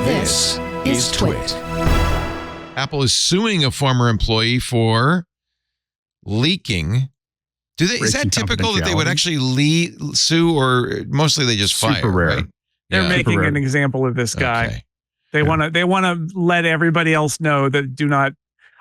This is TWiT. Apple is suing a former employee for leaking. Is that typical that they would actually sue, or mostly they just fire? Super rare. Right? They're making an example of this guy. Okay. They want to let everybody else know that do not.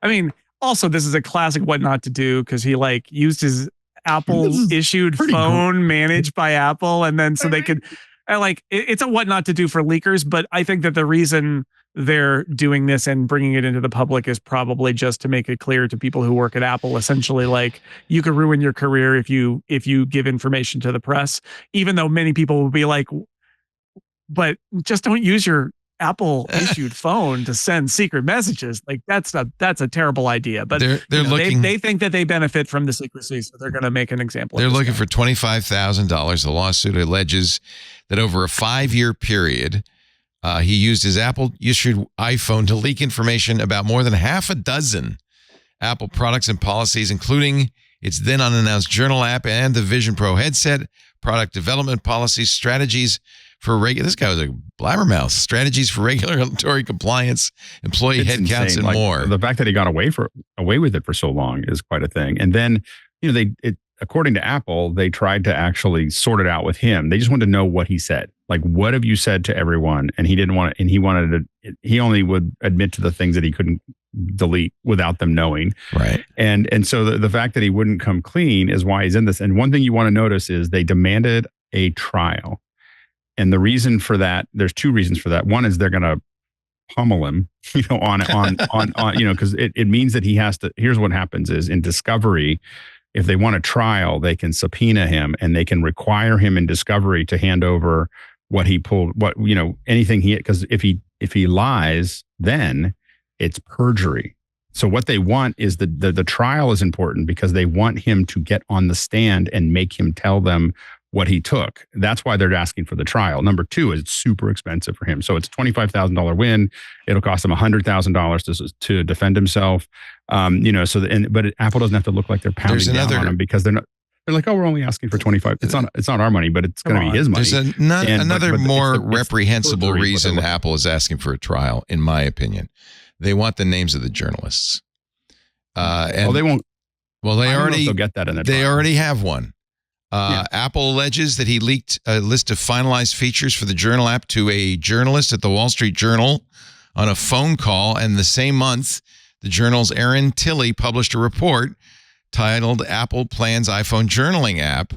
I mean, also this is a classic what not to do, because he used his Apple issued phone managed by Apple, and then so they could it's a what not to do for leakers. But I think that the reason they're doing this and bringing it into the public is probably just to make it clear to people who work at Apple, essentially, you could ruin your career if you give information to the press, even though many people will be like, but just don't use your Apple issued phone to send secret messages. That's a terrible idea. But they think that they benefit from the secrecy, so they're going to make an example. They're looking for $25,000. The lawsuit alleges that over a 5-year period, he used his Apple issued iPhone to leak information about more than half a dozen Apple products and policies, including its then unannounced Journal app and the Vision Pro headset, product development policies, strategies for this guy was a blabbermouth, strategies for regulatory compliance, employee headcounts, and more. The fact that he got away with it for so long is quite a thing. And then, according to Apple, they tried to actually sort it out with him. They just wanted to know what he said. What have you said to everyone? And he didn't want it. And he only would admit to the things that he couldn't delete without them knowing. Right. And so the fact that he wouldn't come clean is why he's in this. And one thing you want to notice is they demanded a trial. And the reason for that, there's two reasons for that. One is they're going to pummel him, on because it means that he has to. Here's what happens is in discovery, if they want a trial, they can subpoena him and they can require him in discovery to hand over what he pulled, anything because if he lies, then it's perjury. So what they want is the trial is important because they want him to get on the stand and make him tell them what he took. That's why they're asking for the trial. Number two is it's super expensive for him. So it's a $25,000 win. It'll cost him $100,000 to defend himself. But Apple doesn't have to look like they're pounding down on him because they're not. They're like, oh, we're only asking for 25. It's not our money, but it's going to be his money. There's another more reprehensible reason Apple is asking for a trial, in my opinion. They want the names of the journalists. They won't. Well, they'll get that in their They trial. already have one. Apple alleges that he leaked a list of finalized features for the Journal app to a journalist at the Wall Street Journal on a phone call. And the same month, the Journal's Aaron Tilley published a report titled Apple Plans iPhone Journaling App.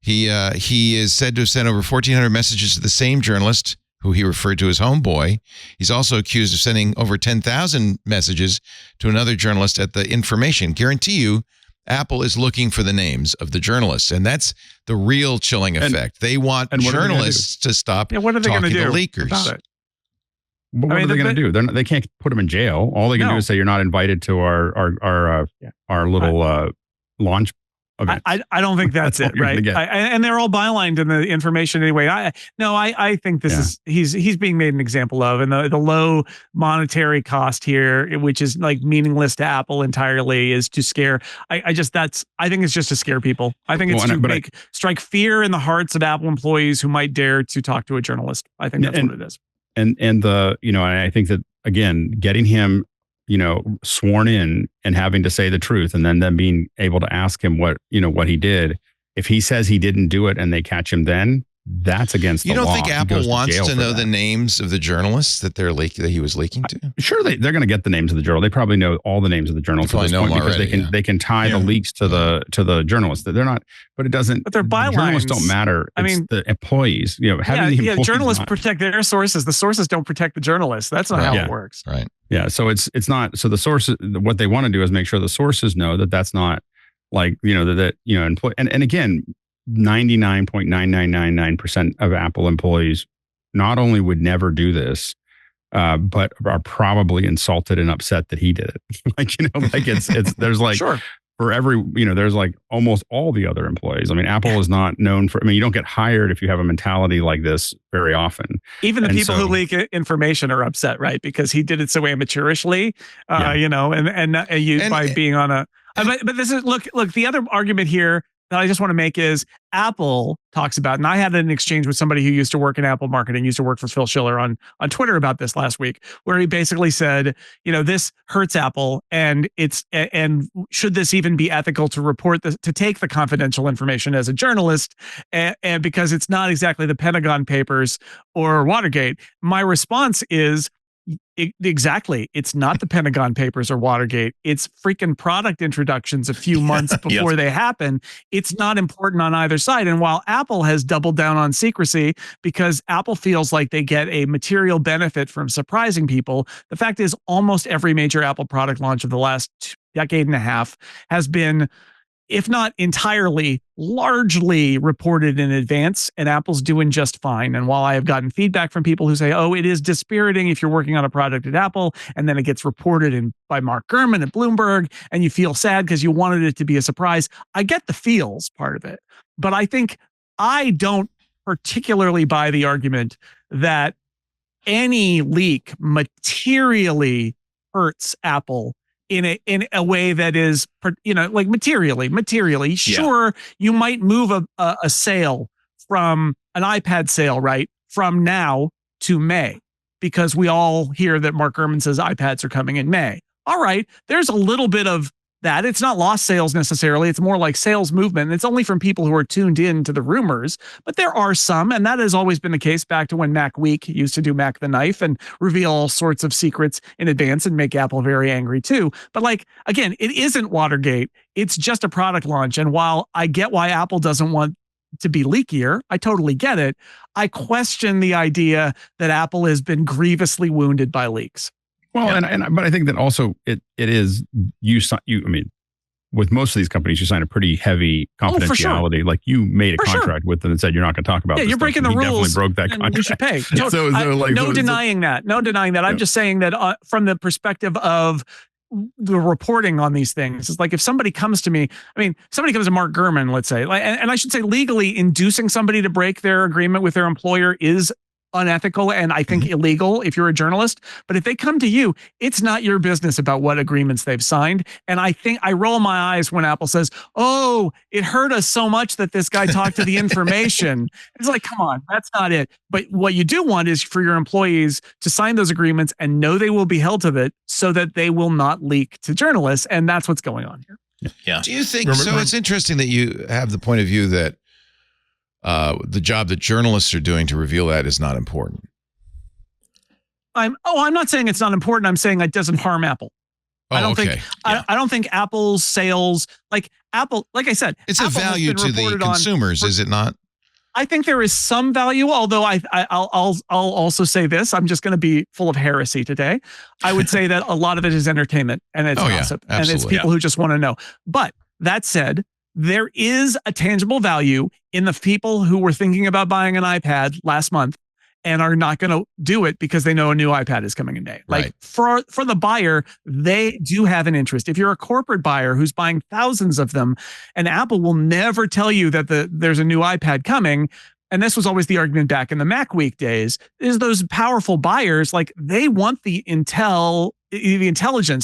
He is said to have sent over 1,400 messages to the same journalist, who he referred to as Homeboy. He's also accused of sending over 10,000 messages to another journalist at The Information. Guarantee you, Apple is looking for the names of the journalists, and that's the real chilling effect. They want journalists to stop what are they talking do to leakers. About it? What are they going to do? They can't put them in jail. All they can do is say you're not invited to our little launch event. I don't think that's it, right? And they're all bylined in the information anyway. I think this is he's being made an example of, and the low monetary cost here, which is meaningless to Apple entirely, is to scare. I think it's just to scare people. I think it's to strike fear in the hearts of Apple employees who might dare to talk to a journalist. I think that's what it is. And I think that again, getting him, sworn in and having to say the truth, and then them being able to ask him what he did. If he says he didn't do it and they catch him, then that's against the law. You don't think Apple wants to know the names of the journalists that he was leaking to? Sure, they're going to get the names of the journal. They probably know all the names of the journalists at this point because they can tie the leaks to the journalists. They're not, but it doesn't. But they're bylines. Journalists don't matter. It's the employees. Journalists protect their sources. The sources don't protect the journalists. That's not how it works. Right. Yeah. So it's not. So the sources. What they want to do is make sure the sources know that that's not and again. 99.9999% of Apple employees not only would never do this, but are probably insulted and upset that he did it. There's sure. For every, there's almost all the other employees. I mean, Apple is not known for, you don't get hired if you have a mentality like this very often. Even the people who leak information are upset, right? Because he did it so amateurishly, by being on a, but this is, look, the other argument here, that I just want to make is Apple talks about, and I had an exchange with somebody who used to work in Apple marketing, used to work for Phil Schiller on Twitter about this last week, where he basically said, this hurts Apple, and should this even be ethical to report this, to take the confidential information as a journalist, and because it's not exactly the Pentagon Papers or Watergate. My response is, exactly. It's not the Pentagon Papers or Watergate. It's freaking product introductions a few months before they happen. It's not important on either side. And while Apple has doubled down on secrecy because Apple feels like they get a material benefit from surprising people, the fact is almost every major Apple product launch of the last decade and a half has been, if not entirely, largely reported in advance, and Apple's doing just fine. And while I have gotten feedback from people who say, oh, it is dispiriting if you're working on a product at Apple, and then it gets reported by Mark Gurman at Bloomberg, and you feel sad because you wanted it to be a surprise. I get the feels part of it, but I don't particularly buy the argument that any leak materially hurts Apple in a way that is, like materially. Sure, you might move a sale from an iPad sale, right, from now to May, because we all hear that Mark Gurman says iPads are coming in May. All right, there's a little bit of that. It's not lost sales necessarily. It's more like sales movement. And it's only from people who are tuned in to the rumors, but there are some, and that has always been the case back to when Mac Week used to do Mac the Knife and reveal all sorts of secrets in advance and make Apple very angry too. But again, it isn't Watergate. It's just a product launch. And while I get why Apple doesn't want to be leakier, I totally get it. I question the idea that Apple has been grievously wounded by leaks. Well, but I think that also it is with most of these companies, you sign a pretty heavy confidentiality. Sure. Like you made a contract with them and said you're not going to talk about. Yeah, this you're breaking the rules. Definitely broke that contract. You should pay. No denying that. I'm just saying that from the perspective of the reporting on these things, it's like if somebody comes to me, somebody comes to Mark Gurman, let's say, and I should say legally inducing somebody to break their agreement with their employer is unethical and I think illegal if you're a journalist. But if they come to you, it's not your business about what agreements they've signed. And I think I roll my eyes when Apple says, oh, it hurt us so much that this guy talked to the information. It's like, come on, that's not it. But what you do want is for your employees to sign those agreements and know they will be held to it so that they will not leak to journalists. And that's what's going on here. Yeah. Do you think so? It's interesting that you have the point of view that the job that journalists are doing to reveal that is not important. I'm not saying it's not important. I'm saying it doesn't harm Apple. I don't think Apple's sales, like Apple, like I said, it's Apple a value to the consumers, is it not? I think there is some value, although I'll also say this. I'm just going to be full of heresy today. I would say that a lot of it is entertainment and it's gossip and it's people who just want to know. But that said, there is a tangible value in the people who were thinking about buying an iPad last month and are not going to do it because they know a new iPad is coming in May. Like for the buyer, they do have an interest. If you're a corporate buyer who's buying thousands of them, and Apple will never tell you that there's a new iPad coming, and this was always the argument back in the Mac Week days, is those powerful buyers, like they want the intelligence,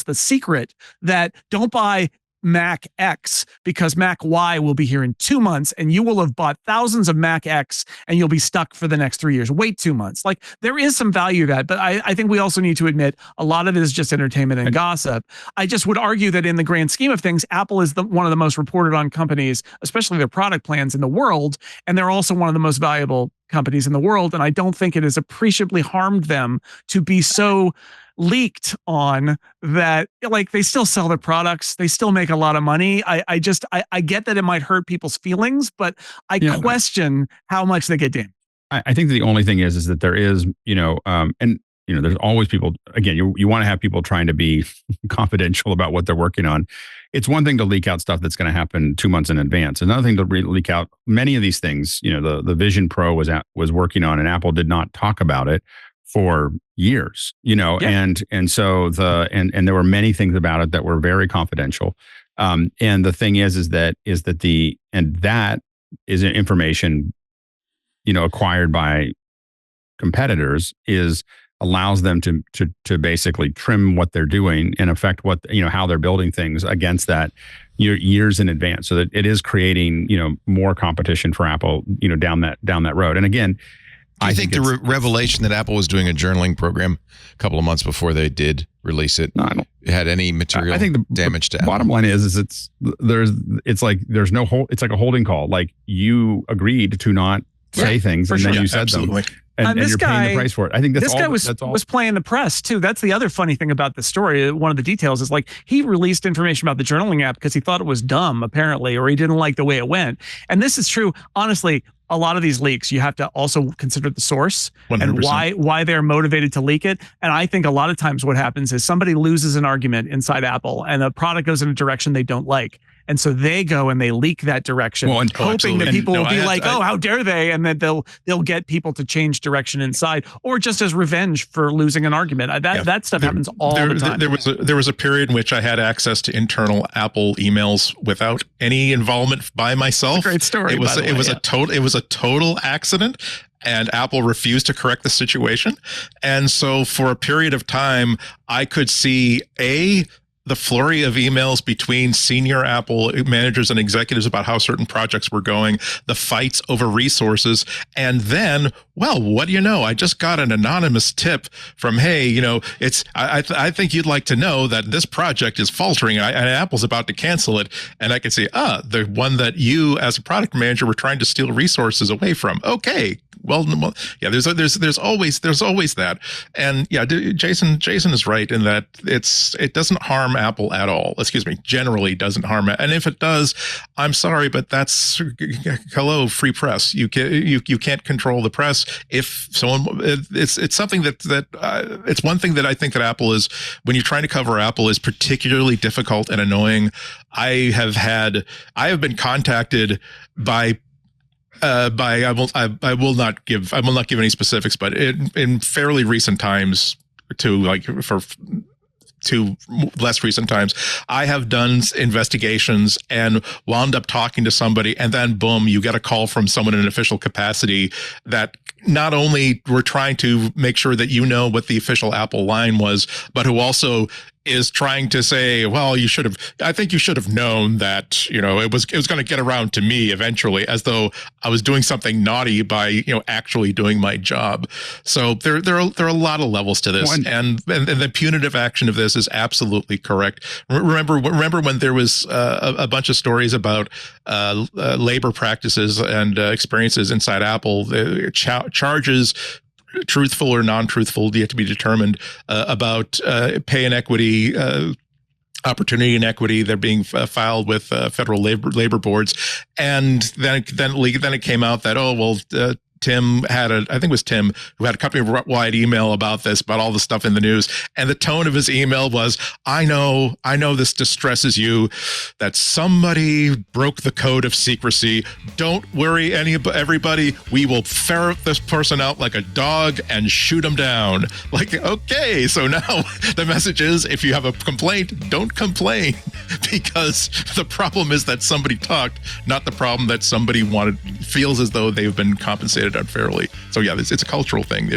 the secret that don't buy Mac X because Mac Y will be here in 2 months and you will have bought thousands of Mac X and you'll be stuck for the next 3 years. Wait 2 months. Like there is some value to that, but I think we also need to admit a lot of it is just entertainment and gossip. I just would argue that in the grand scheme of things, Apple is one of the most reported on companies, especially their product plans in the world. And they're also one of the most valuable companies in the world. And I don't think it has appreciably harmed them to be so leaked on that. Like they still sell their products, they still make a lot of money. I get that it might hurt people's feelings, but I question how much they get damaged. I think the only thing is that there is, there's always people, again, you want to have people trying to be confidential about what they're working on. It's one thing to leak out stuff that's going to happen 2 months in advance. Another thing to leak out many of these things, the Vision Pro was working on and Apple did not talk about it for years, and so and there were many things about it that were very confidential. And the thing is that that is information, acquired by competitors is allows them to basically trim what they're doing and affect what, how they're building things against that years in advance, so that it is creating, more competition for Apple, down that road. And again, I think the revelation that Apple was doing a journaling program a couple of months before they did release it had any material damage to Apple. Bottom line is it's like a holding call. Like, you agreed to not say things, and then you said them. And you're paying the price for it. I think this guy was playing the press too. That's the other funny thing about the story. One of the details is, like, he released information about the journaling app because he thought it was dumb, apparently, or he didn't like the way it went. And this is true. Honestly, a lot of these leaks, you have to also consider the source 100%. And why they're motivated to leak it. And I think a lot of times what happens is somebody loses an argument inside Apple, and a product goes in a direction they don't like. And so they go and they leak that direction, hoping that people will be oh, how dare they? And then they'll get people to change direction inside, or just as revenge for losing an argument. That stuff happens all the time. There was a period in which I had access to internal Apple emails without any involvement by myself. That's a great story. It was a total accident. And Apple refused to correct the situation. And so for a period of time, I could see the flurry of emails between senior Apple managers and executives about how certain projects were going, the fights over resources, and then, well, what do you know? I just got an anonymous tip from, hey, I think you'd like to know that this project is faltering and Apple's about to cancel it. And I could say, the one that you as a product manager were trying to steal resources away from. Okay. Well, yeah, there's always that. And yeah, Jason is right in that it doesn't harm Apple at all. Generally doesn't harm it. And if it does, I'm sorry, but that's hello, free press. You can't control the press. If someone, it's something that it's one thing that I think that Apple is, when you're trying to cover Apple, is particularly difficult and annoying. I have been contacted by I will not give any specifics, but in fairly recent times, to less recent times, I have done investigations and wound up talking to somebody, and then boom, you get a call from someone in an official capacity that not only were trying to make sure that you know what the official Apple line was, but who also is trying to say, well, I think you should have known that, it was going to get around to me eventually, as though I was doing something naughty by, actually doing my job. So there are a lot of levels to this. And the punitive action of this is absolutely correct. Remember when there was a bunch of stories about labor practices and experiences inside Apple, charges, truthful or non-truthful, yet to be determined, about pay inequity, opportunity inequity. They're being filed with federal labor boards, and then it came out that Tim had I think it was Tim who had a company-wide email about this, about all the stuff in the news. And the tone of his email was, I know this distresses you, that somebody broke the code of secrecy. Don't worry, everybody. We will ferret this person out like a dog and shoot him down. Like, okay, so now the message is, if you have a complaint, don't complain, because the problem is that somebody talked, not the problem that somebody feels as though they've been compensated unfairly. So yeah, it's a cultural thing.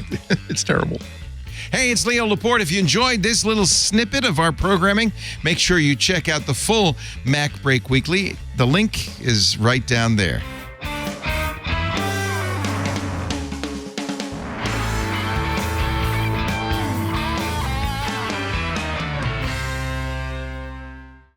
It's terrible. Hey, it's Leo Laporte. If you enjoyed this little snippet of our programming, make sure you check out the full MacBreak Weekly. The link is right down there.